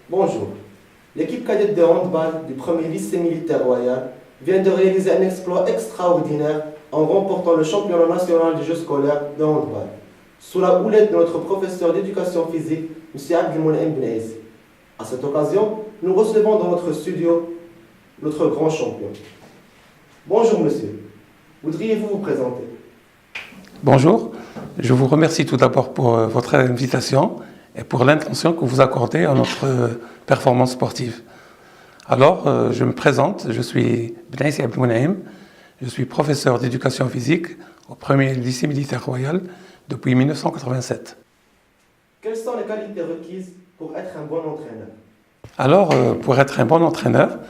Bonjour. L'équipe cadette de handball du premier lycée militaire royal vient de réaliser un exploit extraordinaire en remportant le championnat national des Jeux scolaires de handball, sous la houlette de notre professeur d'éducation physique, M. Abdelmoulaim Benaïs. À cette occasion, nous recevons dans notre studio notre grand champion. Bonjour monsieur, voudriez-vous vous présenter? Bonjour, je vous remercie tout d'abord pour votre invitation et pour l'intention que vous accordez à notre performance sportive. Alors, je me présente, je suis Benaïs Abdelmoulaim, je suis professeur d'éducation physique au premier lycée militaire royal depuis 1987. Quelles sont les qualités requises pour être un bon entraîneur? Alors, pour être un bon entraîneur,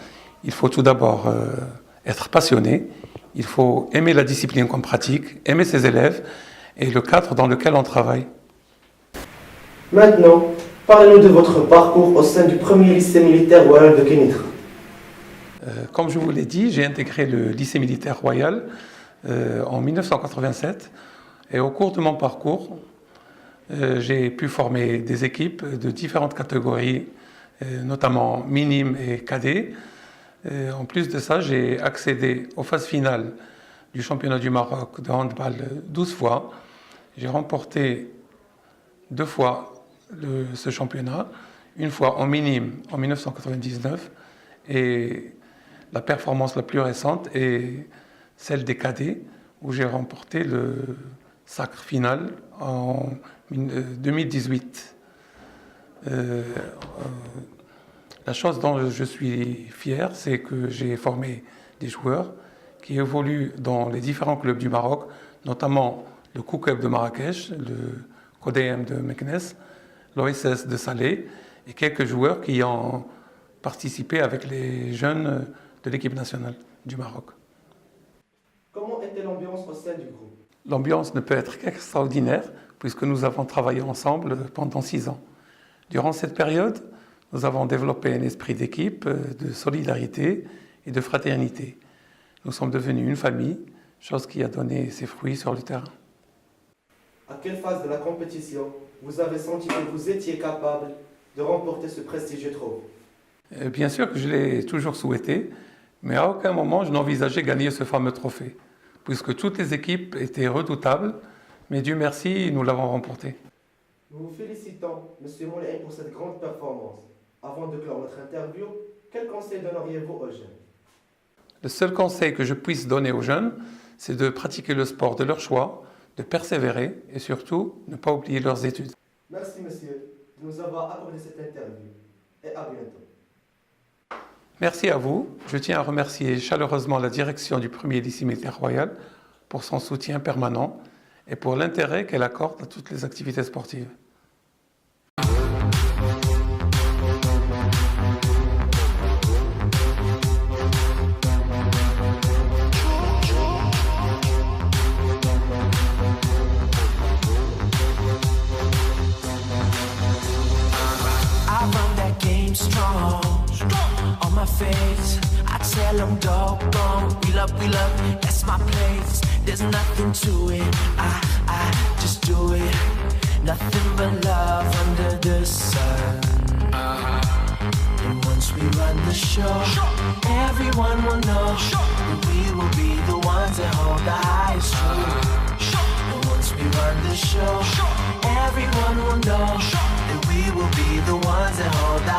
il faut tout d'abord être passionné, il faut aimer la discipline qu'on pratique, aimer ses élèves et le cadre dans lequel on travaille. Maintenant, parlez-nous de votre parcours au sein du premier lycée militaire royal de Kénitra. Comme je vous l'ai dit, j'ai intégré le lycée militaire royal en 1987 et au cours de mon parcours, j'ai pu former des équipes de différentes catégories, notamment minimes et cadets. En plus de ça, j'ai accédé aux phases finales du championnat du Maroc de handball 12 fois. J'ai remporté 2 fois ce championnat, une fois en minime en 1999 et la performance la plus récente est celle des cadets où j'ai remporté le sacre final en 2018. La chose dont je suis fier, c'est que j'ai formé des joueurs qui évoluent dans les différents clubs du Maroc, notamment le Koukeb de Marrakech, le Kodem de Meknès, l'OSS de Salé et quelques joueurs qui ont participé avec les jeunes de l'équipe nationale du Maroc. Comment était l'ambiance au sein du groupe? L'ambiance ne peut être qu'extraordinaire puisque nous avons travaillé ensemble pendant 6 ans. Durant cette période, nous avons développé un esprit d'équipe, de solidarité et de fraternité. Nous sommes devenus une famille, chose qui a donné ses fruits sur le terrain. À quelle phase de la compétition vous avez senti que vous étiez capable de remporter ce prestigieux trophée? Bien sûr que je l'ai toujours souhaité, mais à aucun moment je n'envisageais gagner ce fameux trophée, puisque toutes les équipes étaient redoutables, mais Dieu merci, nous l'avons remporté. Nous vous félicitons, M. Moulain, pour cette grande performance. Avant de clore notre interview, quel conseil donneriez-vous aux jeunes? Le seul conseil que je puisse donner aux jeunes, c'est de pratiquer le sport de leur choix, de persévérer et surtout ne pas oublier leurs études. Merci monsieur de nous avoir accordé cette interview et à bientôt. Merci à vous. Je tiens à remercier chaleureusement la direction du premier lycée militaire royal pour son soutien permanent et pour l'intérêt qu'elle accorde à toutes les activités sportives. Strong on my face, I tell them doggone, we love, that's my place. There's nothing to it, I just do it. Nothing but love under the sun. And once we run the show, everyone will know that we will be the ones that hold the highest truth. And once we run the show, everyone will know that we will be the ones that hold the